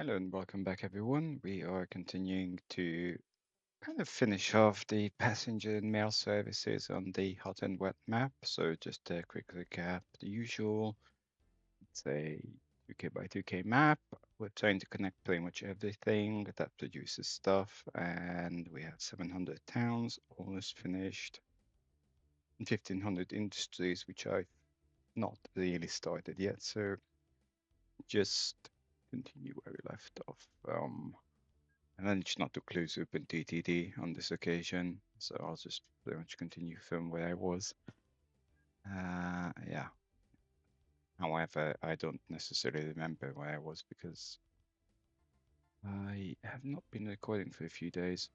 Hello and welcome back, everyone. We are continuing to kind of finish off the passenger and mail services on the hot and wet map. So just a quick recap, the usual, it's a 2K by 2K map. We're trying to connect pretty much everything that produces stuff, and we have 700 towns almost finished, and 1500 industries, which I've not really started yet. So just continue where we left off. I managed not to close OpenTTD on this occasion, so I'll just pretty much continue from where I was. Yeah. However, I don't necessarily remember where I was because I have not been recording for a few days.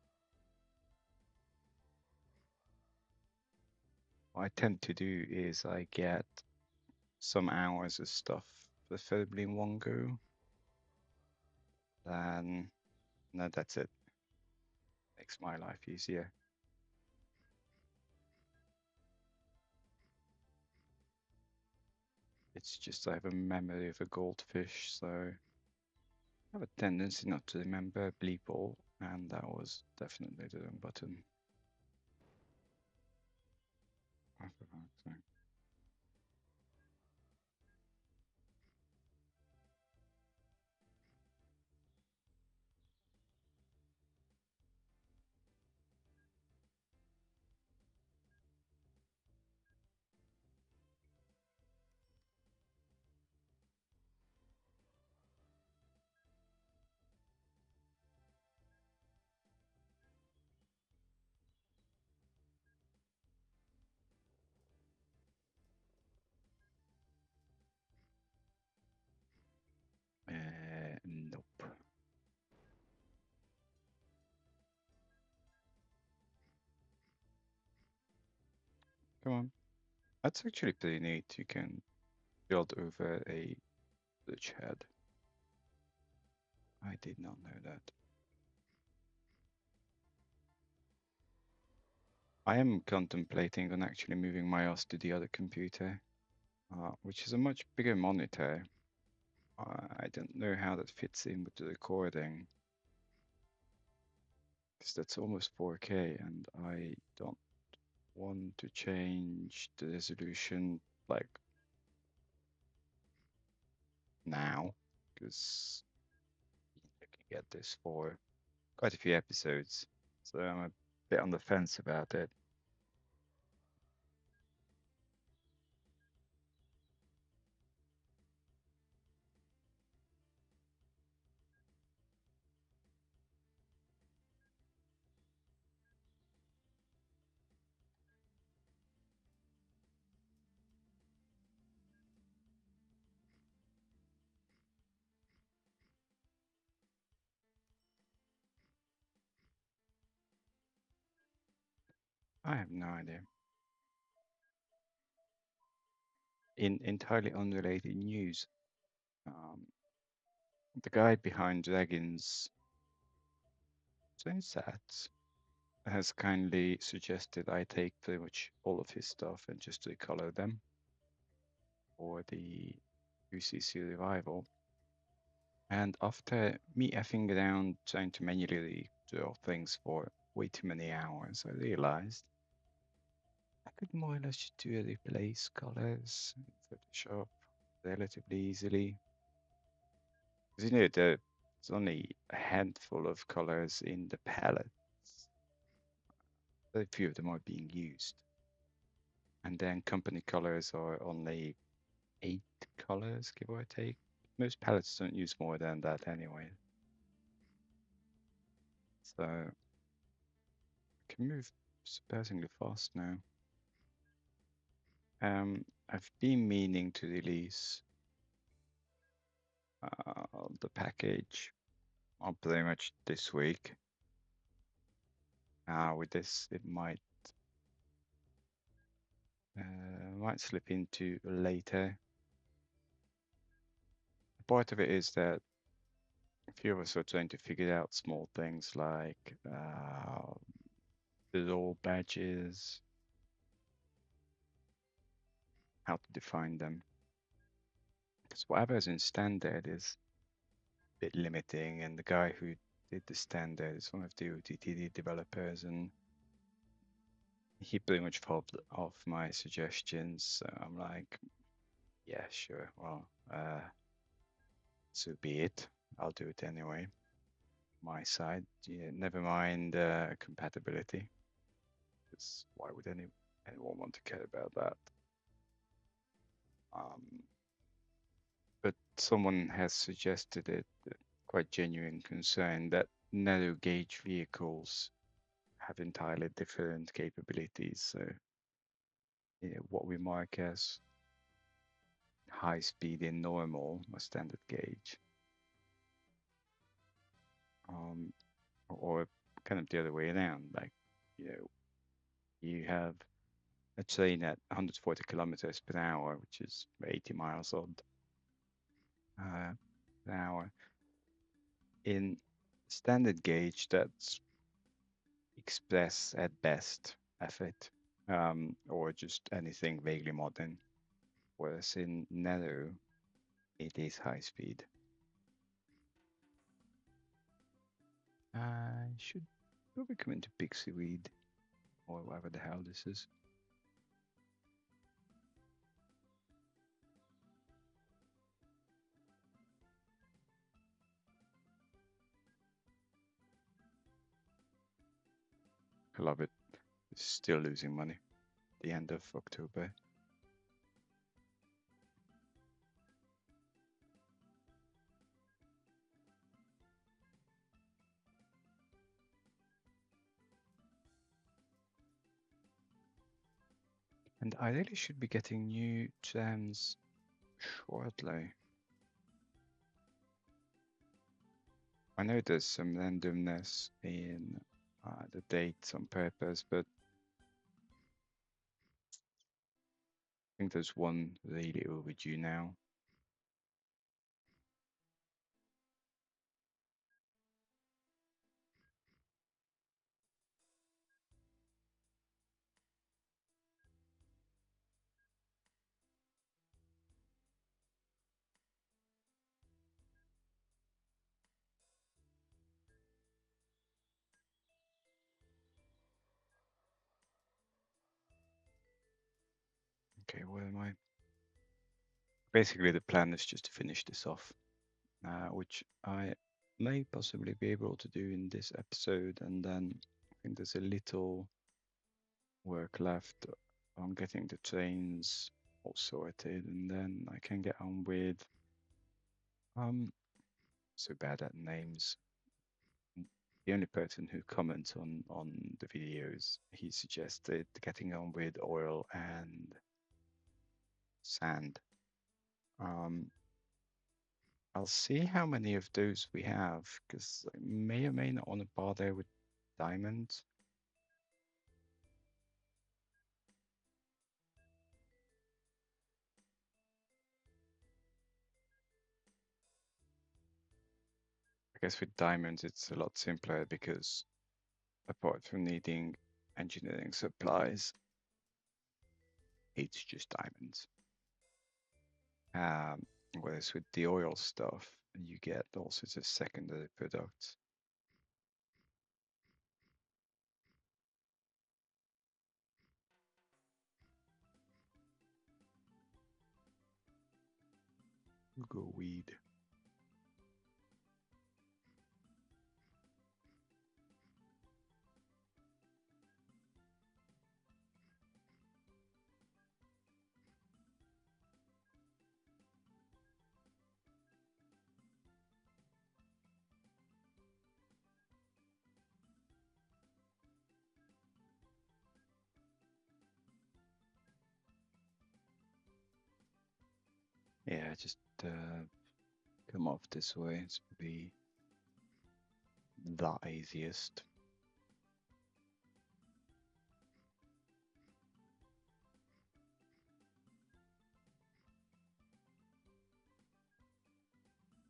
What I tend to do is I get some hours of stuff, preferably in one go. Then, no, that's it. Makes my life easier. It's just I have a memory of a goldfish, so I have a tendency not to remember Bleeple, and that was definitely the wrong button. I forgot, so. Nope. Come on. That's actually pretty neat. You can build over a bridgehead. I did not know that. I am contemplating on actually moving my OS to the other computer, which is a much bigger monitor. I don't know how that fits in with the recording, because that's almost 4K, and I don't want to change the resolution like now, because you can get this for quite a few episodes. So I'm a bit on the fence about it. I have no idea. In entirely unrelated news, um, the guy behind Dragon's Sets has kindly suggested I take pretty much all of his stuff and just recolor them for the UCC revival. And after me effing around trying to manually draw things for way too many hours, I realized I could more or less just do a replace colors in Photoshop relatively easily. Because there's only a handful of colors in the palette. Very few of them are being used. And then company colors are only 8 colors, give or take. Most palettes don't use more than that anyway. So I can move surprisingly fast now. I've been meaning to release the package pretty much this week. With this, it might slip into later. Part of it is that a few of us are trying to figure out small things like the role badges, how to define them. Because whatever is in standard is bit limiting, and the guy who did the standard is one of the OTTD developers, and he pretty much fobbed off my suggestions. So I'm like, yeah, sure, well, so be it. I'll do it anyway. My side, yeah, never mind compatibility, because why would anyone want to care about that? But someone has suggested it, quite genuine concern, that narrow gauge vehicles have entirely different capabilities. So what we mark as high speed in normal or standard gauge, or kind of the other way around. Like, you have a train at 140 kilometers per hour, which is 80 miles odd per hour. In standard gauge, that's express at best effort, or just anything vaguely modern. Whereas in narrow, it is high speed. I should probably come into Pixieweed, or whatever the hell this is. I love it. It's still losing money at the end of October. And I really should be getting new gems shortly. I know there's some randomness in the dates on purpose, but I think there's one really overdue now. Okay, where am I? Basically, the plan is just to finish this off, which I may possibly be able to do in this episode, and then I think there's a little work left on getting the trains all sorted, and then I can get on with so bad at names. The only person who comments on the videos, he suggested getting on with oil and sand. I'll see how many of those we have, because I may or may not want to bother with diamonds. I guess with diamonds it's a lot simpler, because apart from needing engineering supplies, it's just diamonds. Whereas with the oil stuff, you get all sorts of secondary products. Go weed. Yeah, just come off this way. It's probably the easiest.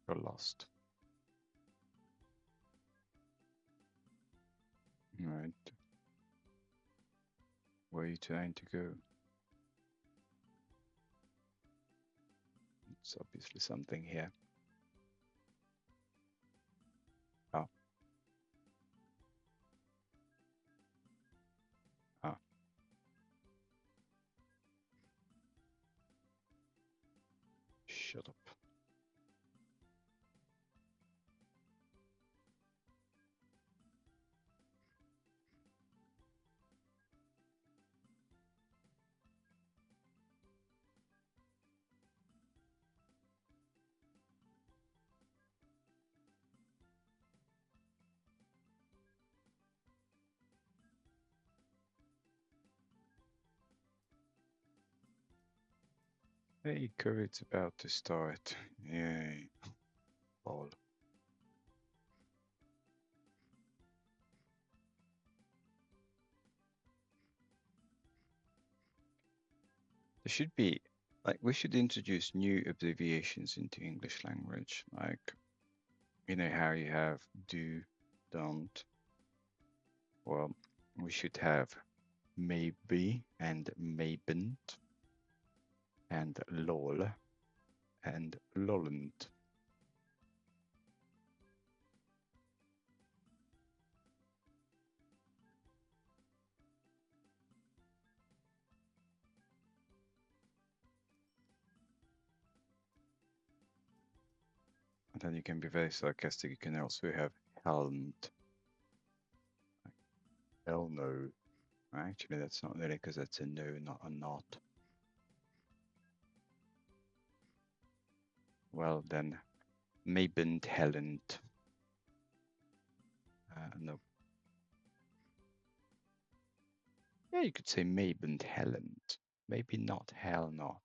Got lost. Right. Where are you trying to go? It's obviously something here. Shut up. Hey, COVID's about to start. Yay. Lol. There should be, like, we should introduce new abbreviations into English language. Like, you know how you have do, don't. Well, we should have maybe and maybent and lol and lolent. And then you can be very sarcastic. You can also have helmed. Hell no. Actually, that's not really because that's a no, not a not. Well, then, maybent hellent. No. Yeah, you could say maybent hellent. Maybe not hell not.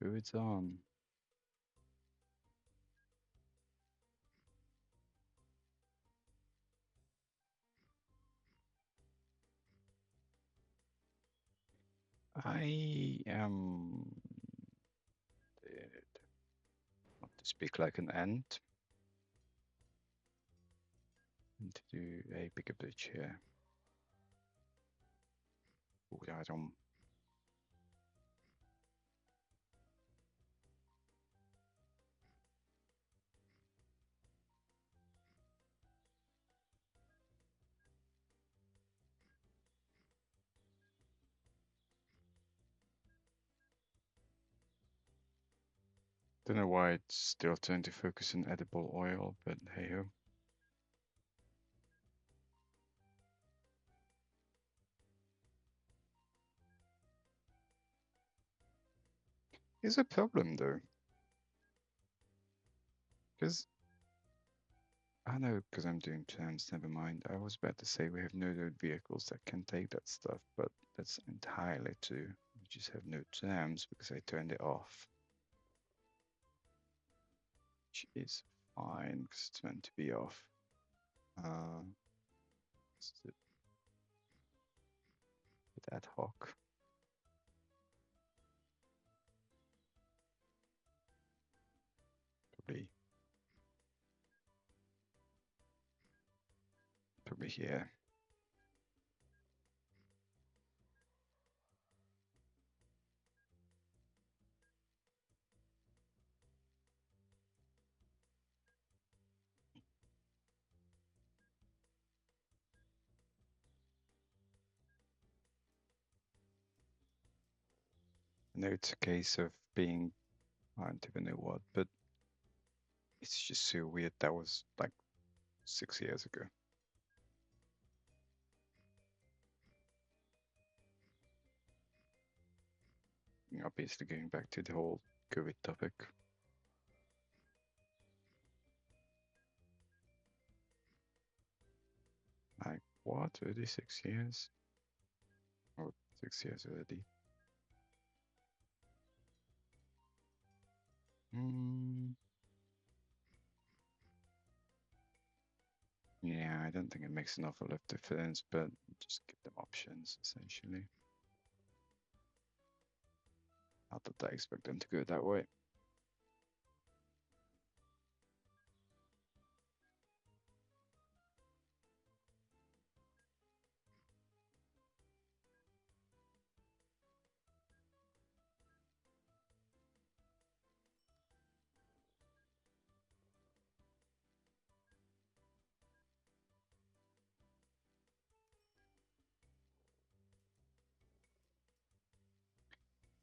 Who it's on? I am not to speak like an ant. And to do a bigger bridge here. Oh, I don't. Don't know why it's still trying to focus on edible oil, but hey ho. Is a problem though, because I know because I'm doing trams. Never mind. I was about to say we have no road vehicles that can take that stuff, but that's entirely true. We just have no trams because I turned it off, which is fine because it's meant to be off. Is it ad hoc? Probably here. I know it's a case of being, I don't even know what, but it's just so weird. That was like 6 years ago. Obviously, going back to the whole COVID topic. Like, what? Already 6 years? Oh, 6 years already. Yeah, I don't think it makes an awful lot of difference, but just give them options, essentially. Not that I expect them to go that way.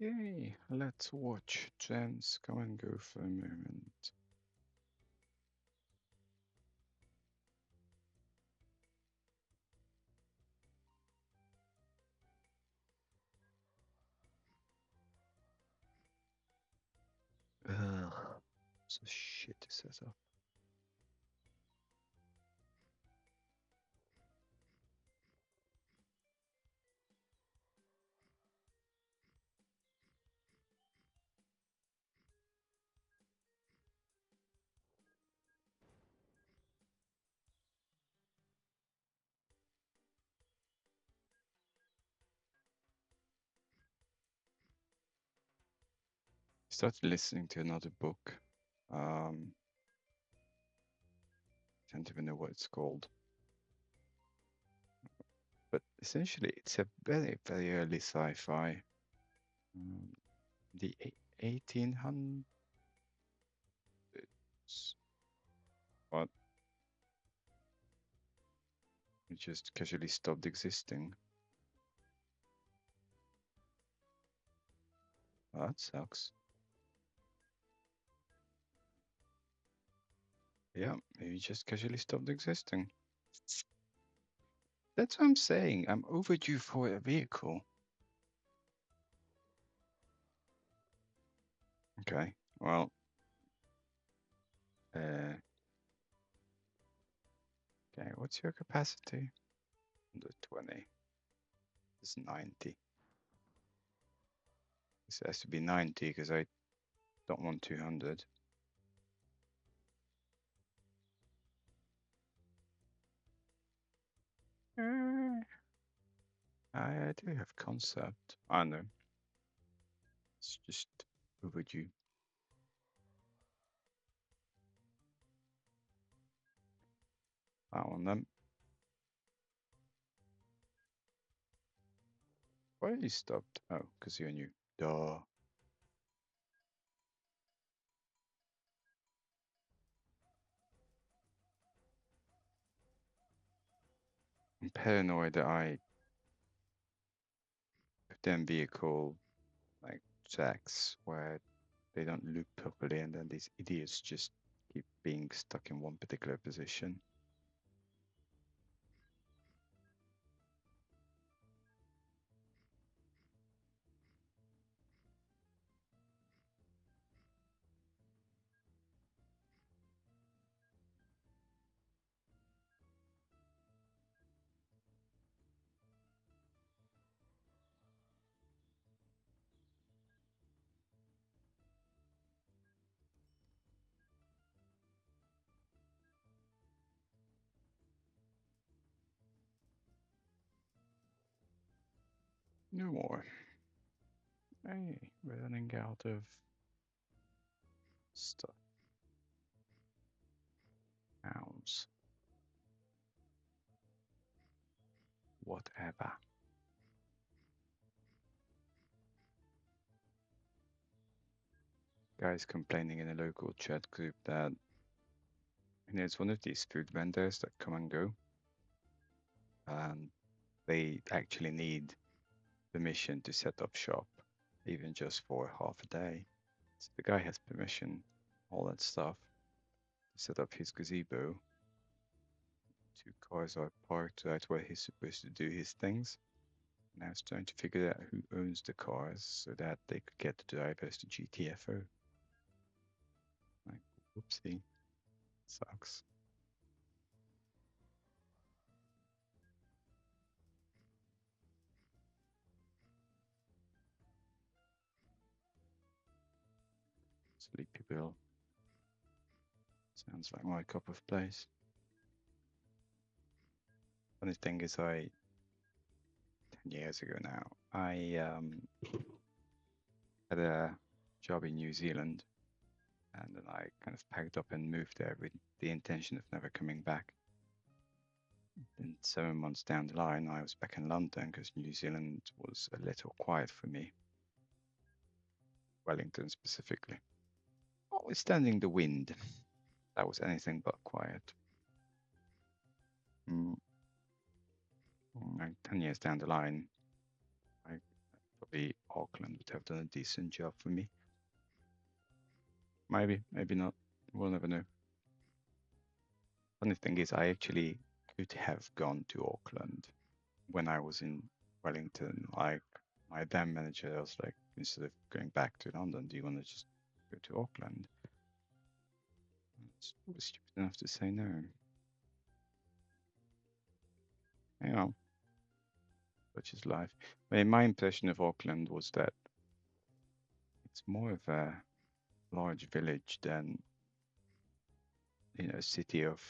Yay, let's watch gems come and go for a moment. Ugh, it's a shit setup. Started listening to another book. Can't even know what it's called. But essentially, it's a very, very early sci-fi. The 1800s. What? It just casually stopped existing. Oh, that sucks. Yeah, maybe just casually stopped existing. That's what I'm saying. I'm overdue for a vehicle. Okay, well, okay, what's your capacity? 120. It's 90. This has to be 90 because I don't want 200. I do have concept. I know. It's just overdue. I want them. Why you stopped? Oh, because you're new. Duh. I'm paranoid that I put them vehicle like jacks where they don't loop properly and then these idiots just keep being stuck in one particular position. No more. Hey, we're running out of stuff. House. Whatever. Guys complaining in a local chat group that it's one of these food vendors that come and go, and they actually need permission to set up shop, even just for half a day. So the guy has permission, all that stuff, to set up his gazebo. 2 cars are parked right where he's supposed to do his things. Now it's trying to figure out who owns the cars so that they could get the drivers to GTFO. Like, whoopsie. Sucks. Sleepy Bill. Sounds like my cup of place. Funny thing is, 10 years ago now, I had a job in New Zealand, and then I kind of packed up and moved there with the intention of never coming back. And 7 months down the line, I was back in London because New Zealand was a little quiet for me. Wellington specifically. Notwithstanding the wind, that was anything but quiet. Like 10 years down the line, I probably Auckland would have done a decent job for me. Maybe, maybe not. We'll never know. Funny thing is, I actually could have gone to Auckland when I was in Wellington. Like my then manager was like, instead of going back to London, do you want to just go to Auckland? I was stupid enough to say no. You know, such is life. I mean, my impression of Auckland was that it's more of a large village than, you know, a city of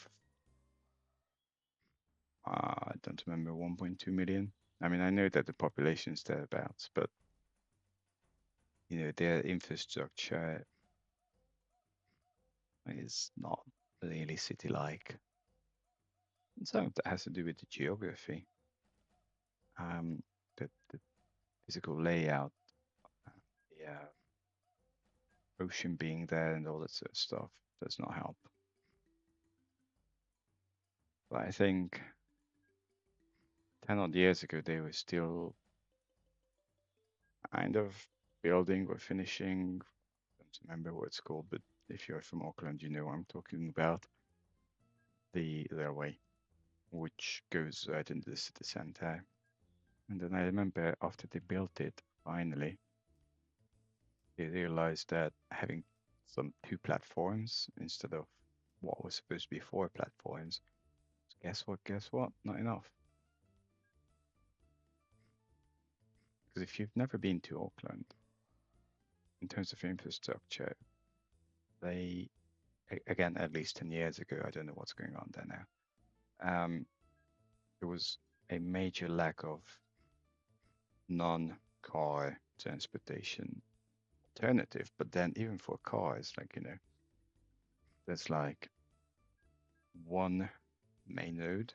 I don't remember, 1.2 million. I mean, I know that the population's thereabouts, but you know, their infrastructure is not really city-like. And some of that has to do with the geography, the physical layout, the ocean being there, and all that sort of stuff does not help. But I think 10 odd years ago, they were still kind of building or finishing. I don't remember what it's called, but if you're from Auckland, you know what I'm talking about. The railway, which goes right into the city center. And then I remember after they built it, finally, they realized that having some 2 platforms instead of what was supposed to be 4 platforms, guess what? Guess what? Not enough. Because if you've never been to Auckland, in terms of infrastructure, they, again, at least 10 years ago, I don't know what's going on there now, there was a major lack of non-car transportation alternative. But then even for cars, like, you know, there's like one main road,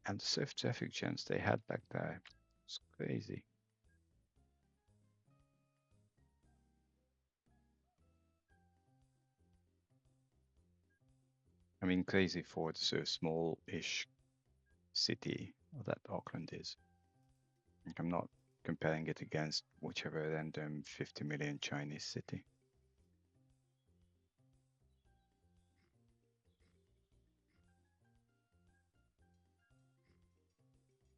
and the swift traffic jams they had back there, it's crazy. I mean, crazy for the so small-ish city that Auckland is. Like, I'm not comparing it against whichever random 50 million Chinese city.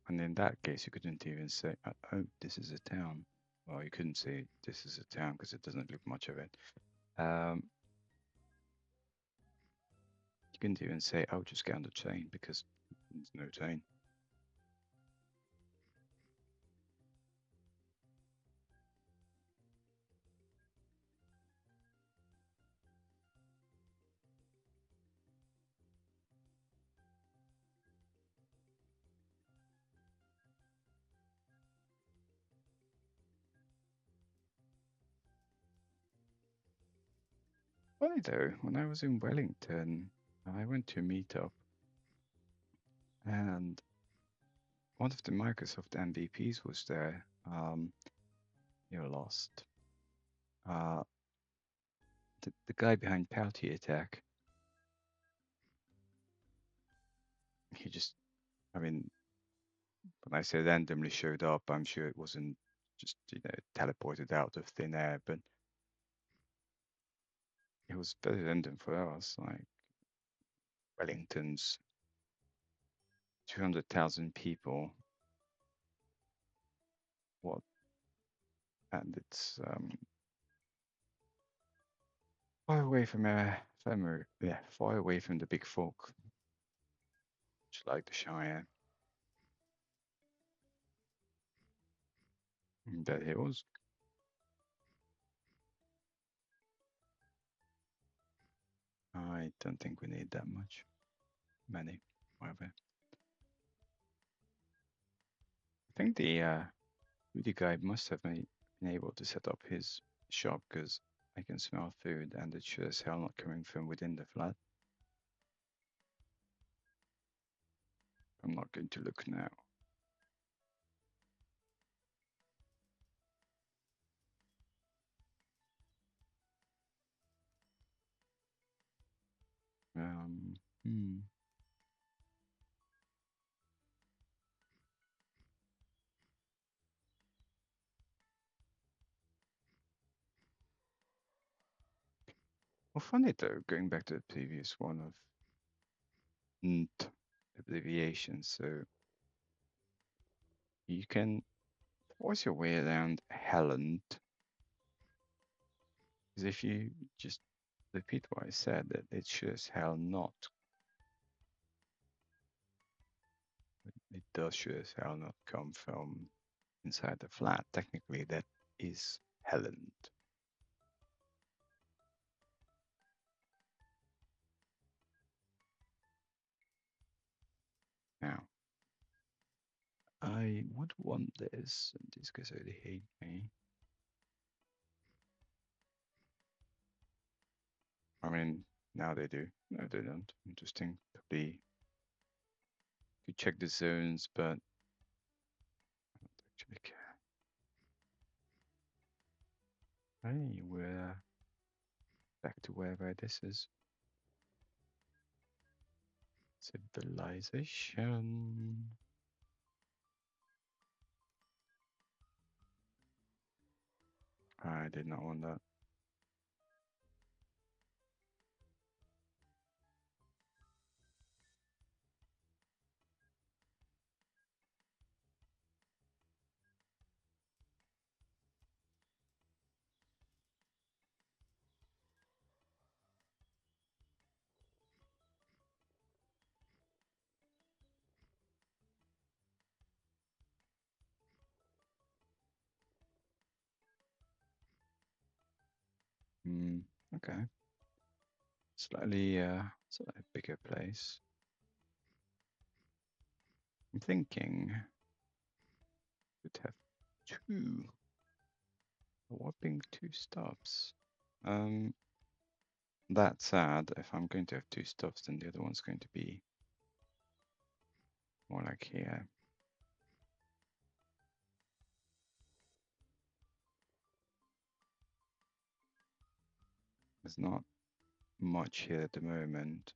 And in that case, you couldn't even say, oh, this is a town. Well, you couldn't say this is a town because it doesn't look much of it. You couldn't even say, oh, just get on the train because there's no train. Funny though, when I was in Wellington, I went to a meetup, and one of the Microsoft MVPs was there. You're lost. The guy behind Pouty Attack, he just, I mean, when I say randomly showed up, I'm sure it wasn't just, you know, teleported out of thin air, but it was very random for us. Like, Wellington's 200,000 people. What? And it's far away from far away from the big folk, just like the Shire. And that it was. I don't think we need that many. However, I think the foodie guy must have been able to set up his shop because I can smell food, and it's sure as hell not coming from within the flat. I'm not going to look now. Hmm. Well, funny though, going back to the previous one of nt abbreviation, so you can force your way around Helen. Because if you just repeat what I said, that it shows hell not. It does sure as hell not come from inside the flat. Technically, that is Helen. Now, I would want this, and these guys already hate me. I mean, now they do. No, they don't. Interesting. Probably could check the zones, but I don't actually care. Hey, we're back to wherever this is. Civilization. I did not want that. Okay. Slightly bigger place. I'm thinking we'd have two, a whopping 2 stops. That said, if I'm going to have 2 stops, then the other one's going to be more like here. There's not much here at the moment.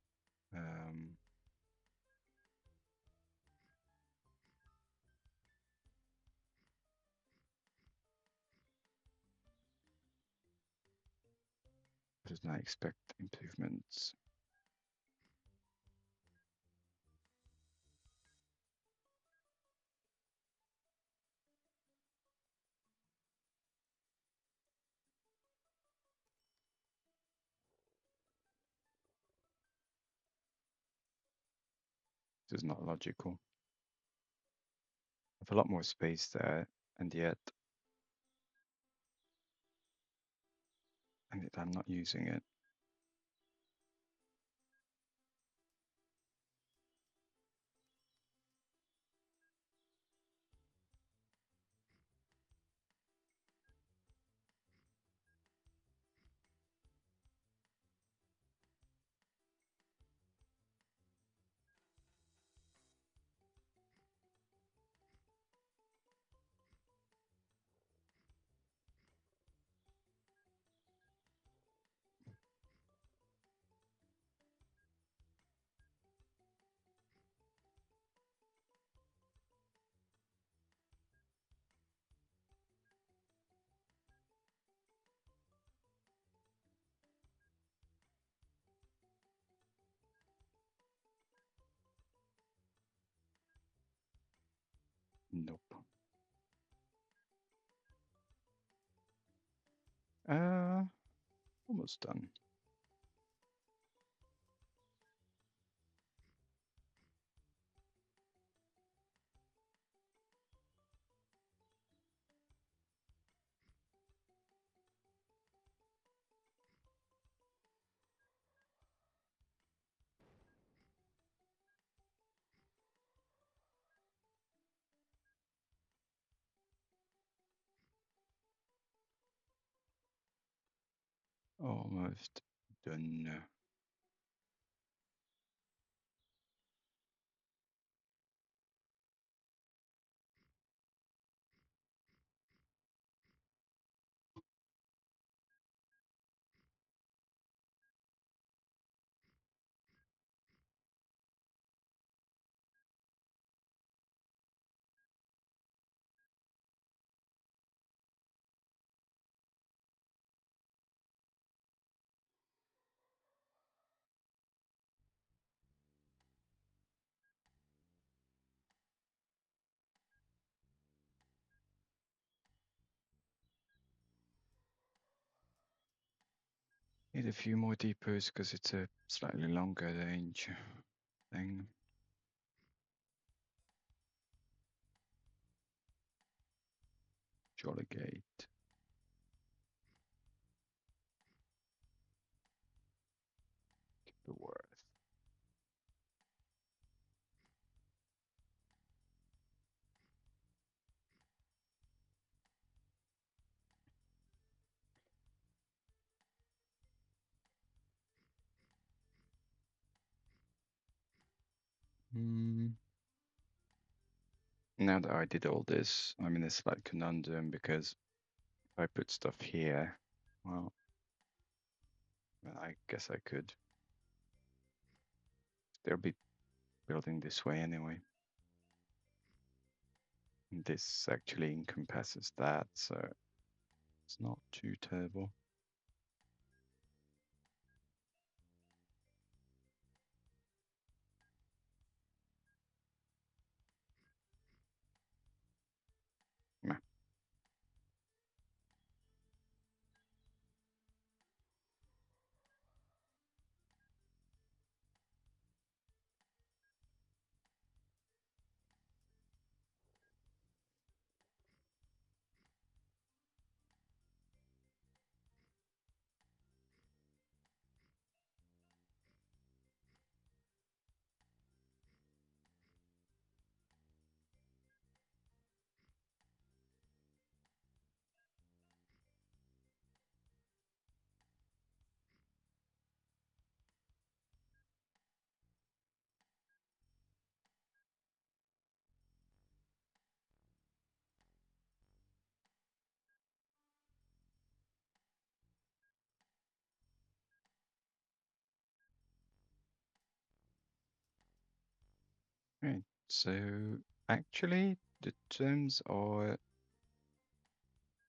Doesn't I expect improvements? This is not logical. I have a lot more space there, and yet I'm not using it. Nope. Almost done. Almost done. Need a few more depots because it's a slightly longer range thing. Jolly Gate. The worth. Now that I did all this, I'm in a slight conundrum because if I put stuff here, well, I guess I could. They'll be building this way anyway. And this actually encompasses that, so it's not too terrible. Nah. Right, so actually the terms are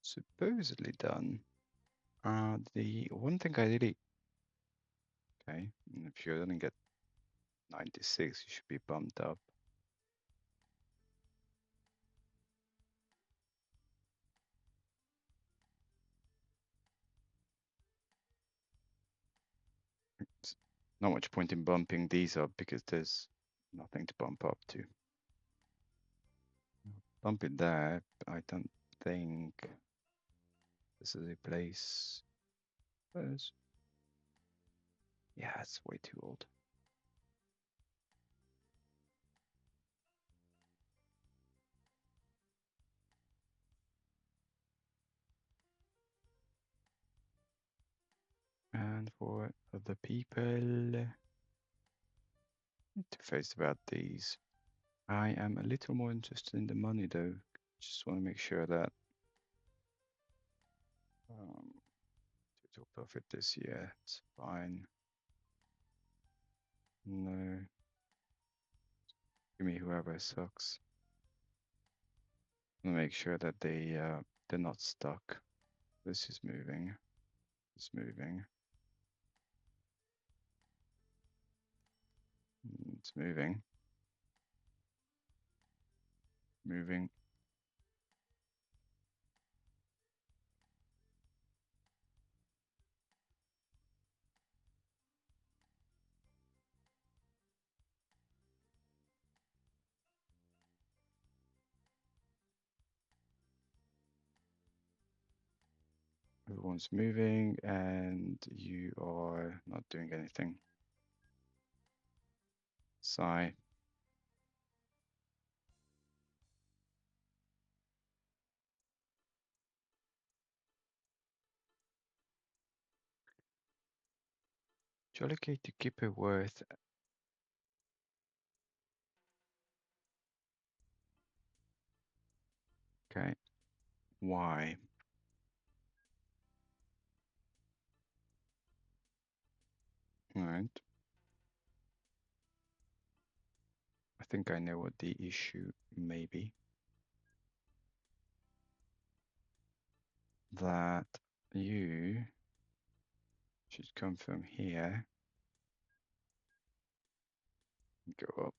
supposedly done. The one thing I really, okay, if you're gonna get 96, you should be bumped up. It's not much point in bumping these up because there's nothing to bump up to. Bump it there, I don't think this is a place. FIRS. Yeah, it's way too old. And for other people, need to face about these. I am a little more interested in the money though. Just want to make sure that total profit this year, it's fine. No. Give me whoever sucks. I want to make sure that they're not stuck. This is moving. It's moving. It's moving. Moving. Everyone's moving and you are not doing anything. Sigh. Jolly to keep it worth. Okay. Why? All right. I think I know what the issue may be. That you should come from here. Go up.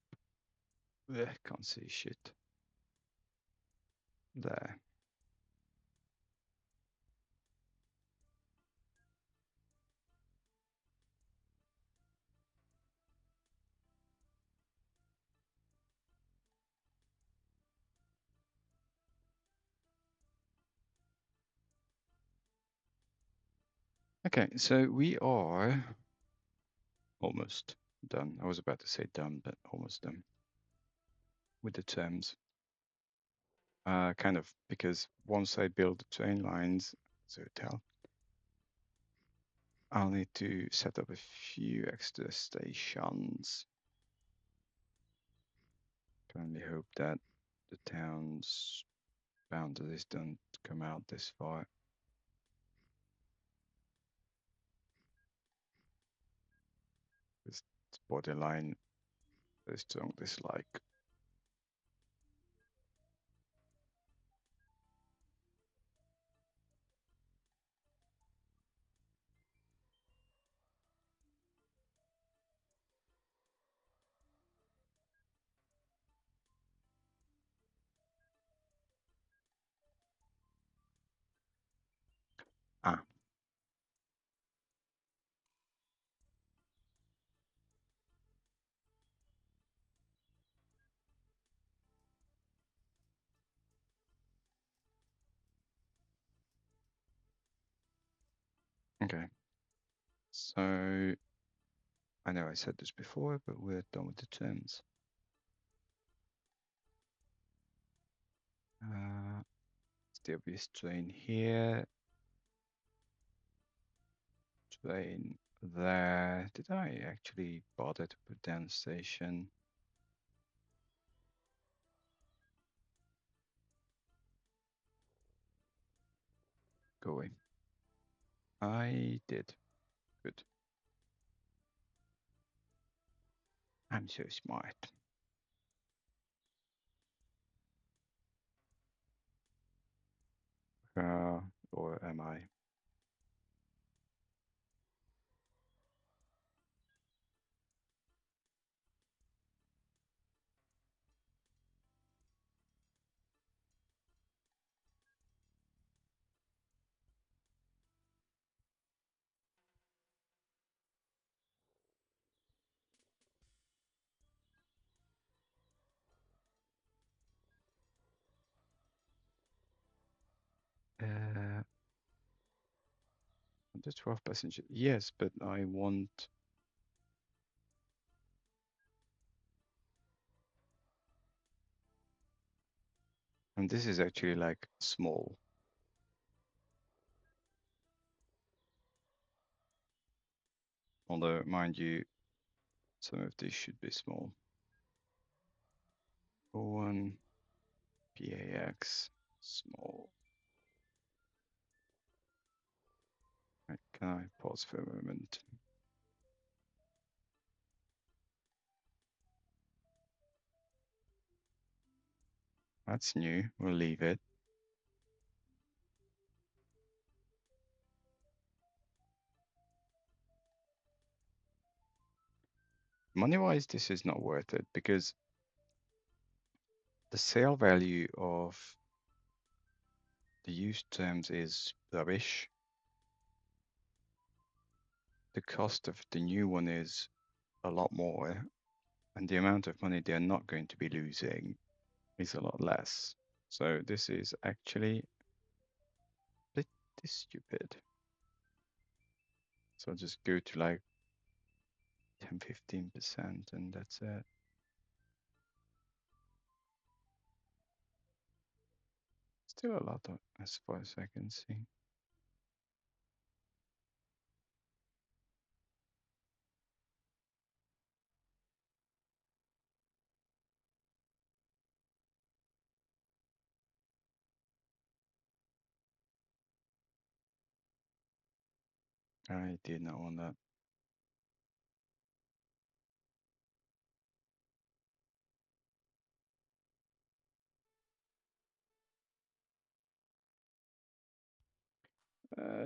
Ugh, can't see shit. There. . Okay, so we are almost done. I was about to say done, but almost done with the terms. Kind of because once I build the train lines, so tell, I'll need to set up a few extra stations. Can only hope that the town's boundaries don't come out this far. This borderline, very strong dislike. Ah, okay. So I know I said this before, but we're done with the terms. Still be a train here, train there. Did I actually bother to put down a station? Go away. I did. Good. I'm so smart. Or am I? The 12 passenger. Yes, but I want. And this is actually like small. Although, mind you, some of these should be small. 1 PAX small. Right, can I pause for a moment? That's new. We'll leave it. Money-wise, this is not worth it because the sale value of the used terms is rubbish. The cost of the new one is a lot more, and the amount of money they're not going to be losing is a lot less. So this is actually a bit stupid. So I'll just go to like 10-15% and that's it. Still a lot of, as far as I can see. I did not want that.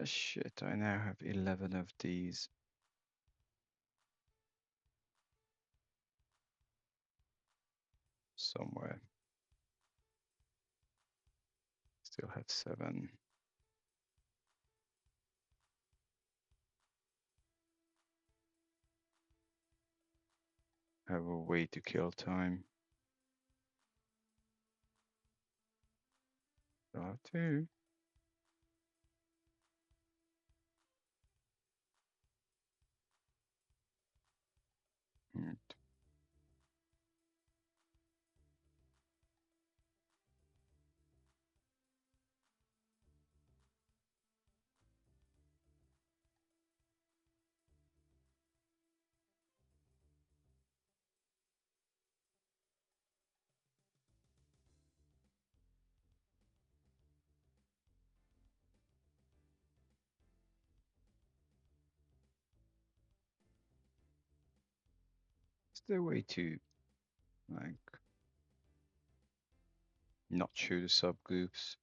Shit, I now have 11 of these. Somewhere. Still have 7. Have a way to kill time. Still have 2. Is there a way to like not show the subgroups?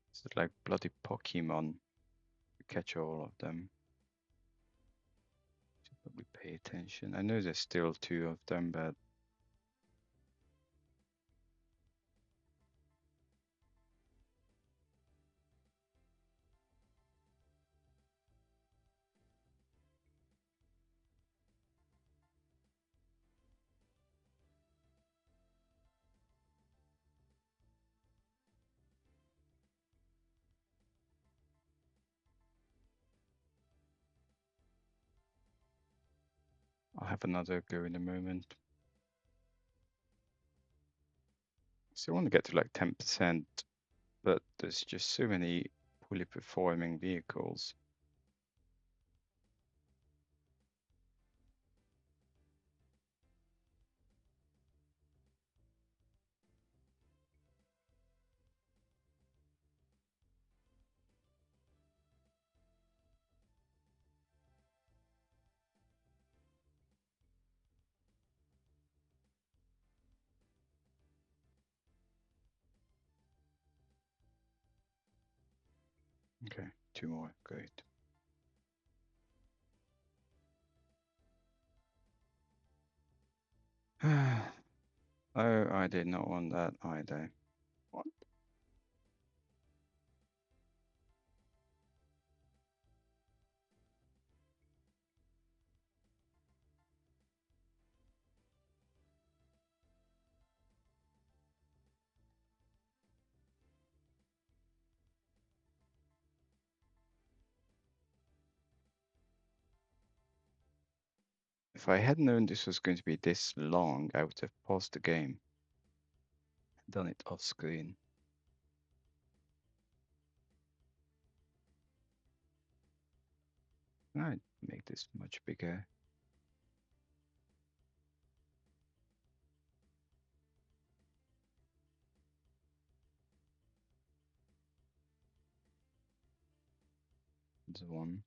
It's like bloody Pokemon. You catch all of them. Should probably pay attention. I know there's still 2 of them, but I'll have another go in a moment. So I want to get to like 10%, but there's just so many poorly performing vehicles. Okay, 2 more, great. Oh, I did not want that either. What? If I had known this was going to be this long, I would have paused the game, done it off screen. I'd make this much bigger. There's one.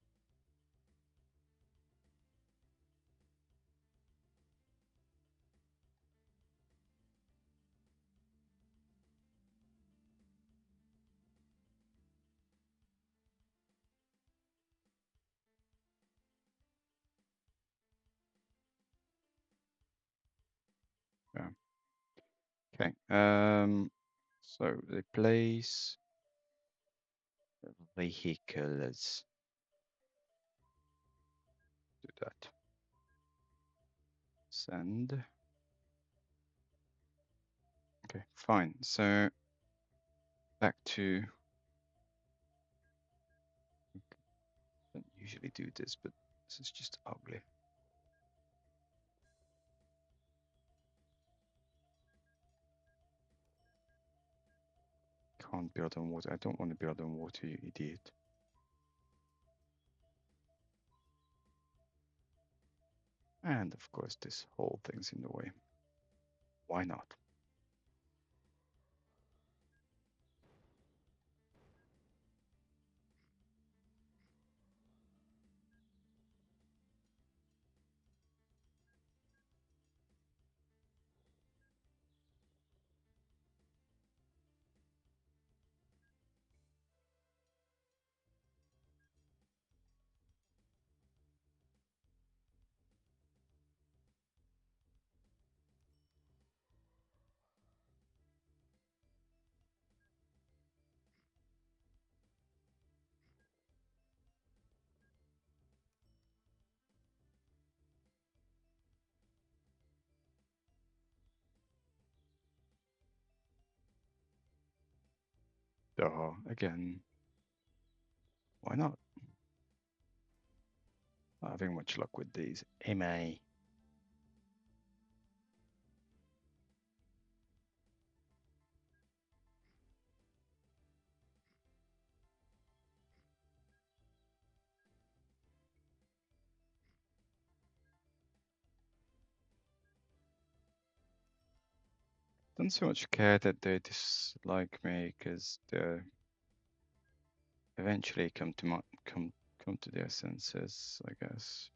Yeah. Okay. So replace vehicles. Do that. Send. Okay, fine. So back to. Don't usually do this, but this is just ugly. Can't build on water. I don't want to build on water, you idiot. And of course, this whole thing's in the way. Why not? Duh, again. Why not? Not having much luck with these. MA. don't so much care that they dislike me because they eventually come to their senses, I guess.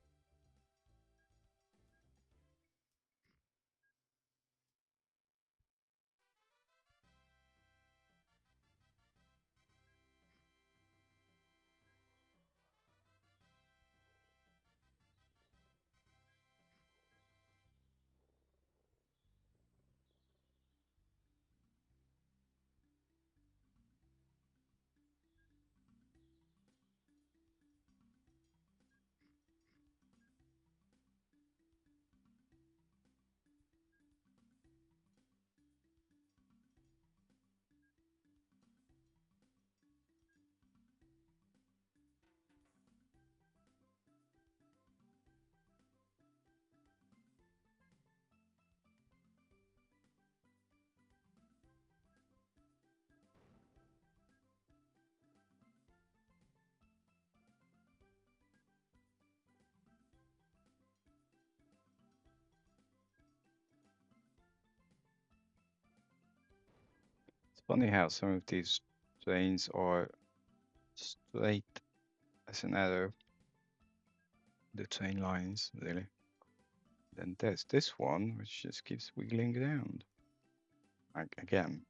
It's funny how some of these trains are straight as an arrow, the train lines, really. Then there's this one, which just keeps wiggling around. Again.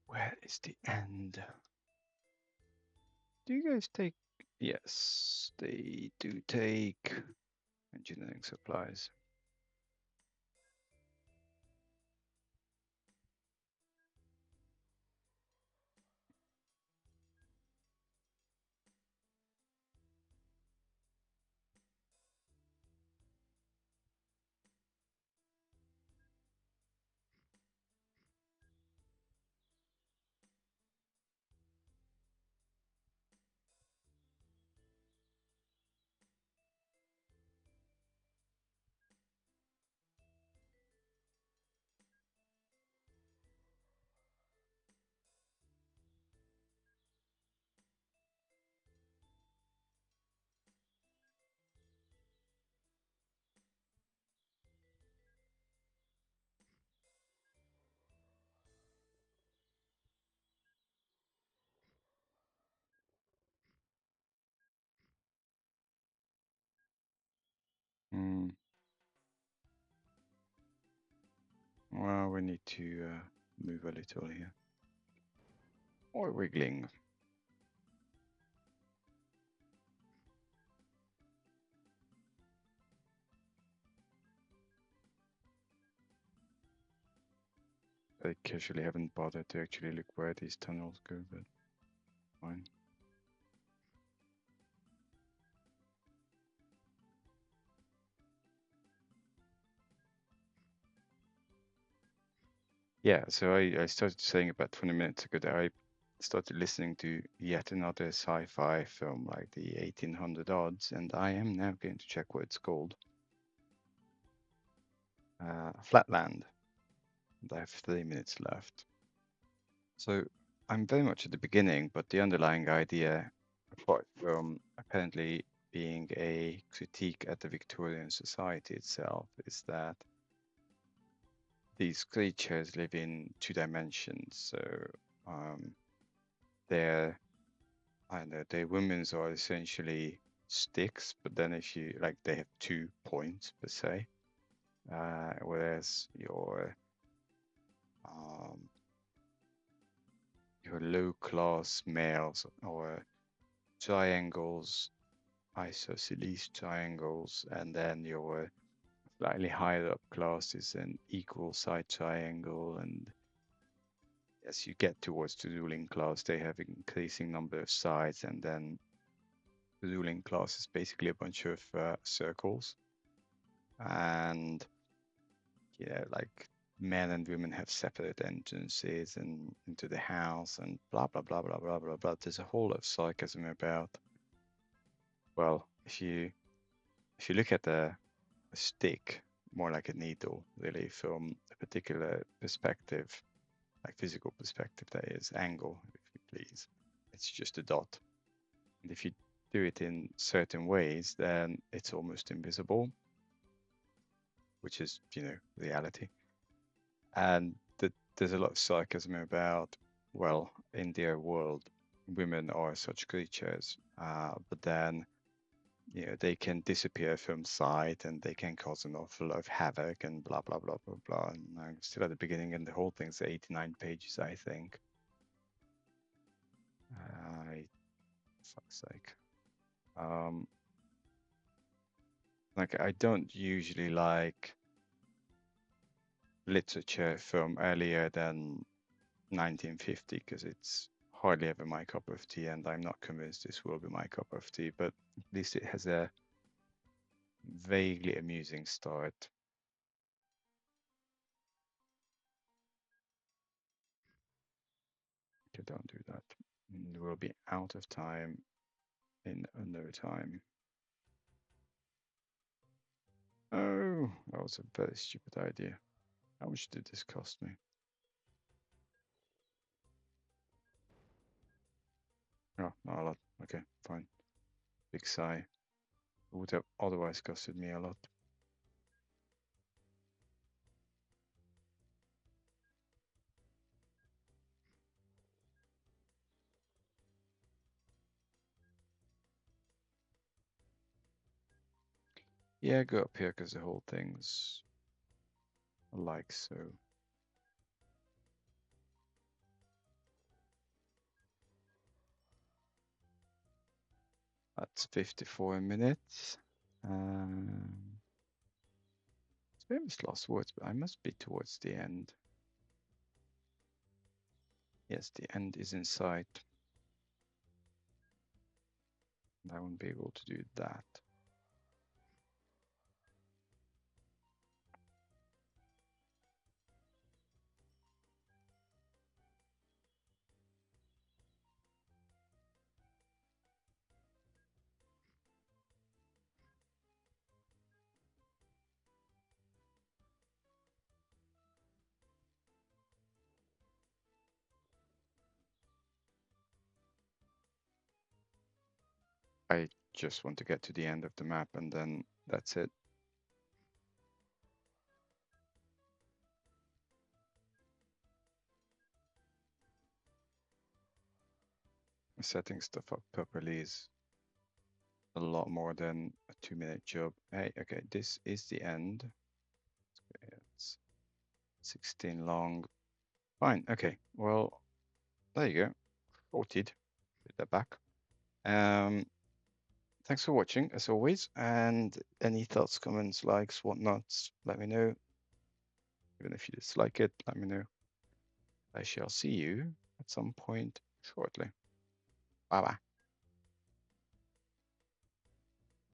Where is the end? Do you guys take? Yes, they do take engineering supplies. Hmm. Well, we need to move a little here. Or wiggling. I casually haven't bothered to actually look where these tunnels go, but fine. Yeah, so I started saying about 20 minutes ago that I started listening to yet another sci-fi film like the 1800 odds, and I am now going to check what it's called. Flatland. And I have 3 minutes left. So I'm very much at the beginning, but the underlying idea, apart from apparently being a critique at the Victorian society itself, is that these creatures live in 2 dimensions. So their I don't know, their women's are essentially sticks, but then if you like, they have 2 points per se, whereas um, your low class males or triangles, isosceles triangles, and then your slightly higher up class is an equal side triangle, and as you get towards the ruling class, they have increasing number of sides, and then the ruling class is basically a bunch of circles, and like men and women have separate entrances and into the house, and blah blah blah blah blah blah blah. There's a whole lot of sarcasm about. Well, if you look at a stick, more like a needle, really, from a particular perspective, like physical perspective, that is, angle, if you please. It's just a dot. And if you do it in certain ways, then it's almost invisible, which is, reality. And there's a lot of sarcasm about, well, in their world, women are such creatures, but then they can disappear from sight and they can cause an awful lot of havoc and blah blah blah blah blah. And I'm still at the beginning, and the whole thing's 89 pages, I think. Fuck's sake. Like, I don't usually like literature from earlier than 1950 because it's hardly ever my cup of tea, and I'm not convinced this will be my cup of tea, but at least it has a vaguely amusing start. Okay, don't do that. We'll be out of time in no time. Oh, that was a very stupid idea. How much did this cost me? Oh, not a lot. Okay, fine. Big sigh. It would have otherwise costed me a lot. Yeah, go up here because the whole thing's like so. That's 54 minutes. It's famous last words, but I must be towards the end. Yes, the end is in sight. I won't be able to do that. I just want to get to the end of the map and then that's it. Setting stuff up properly is a lot more than a 2-minute job. Hey, okay, this is the end. It's 16 long. Fine, okay, well, there you go. Sorted. Put that back. Thanks for watching, as always, and any thoughts, comments, likes, whatnots, let me know. Even if you dislike it, let me know. I shall see you at some point shortly. Bye-bye.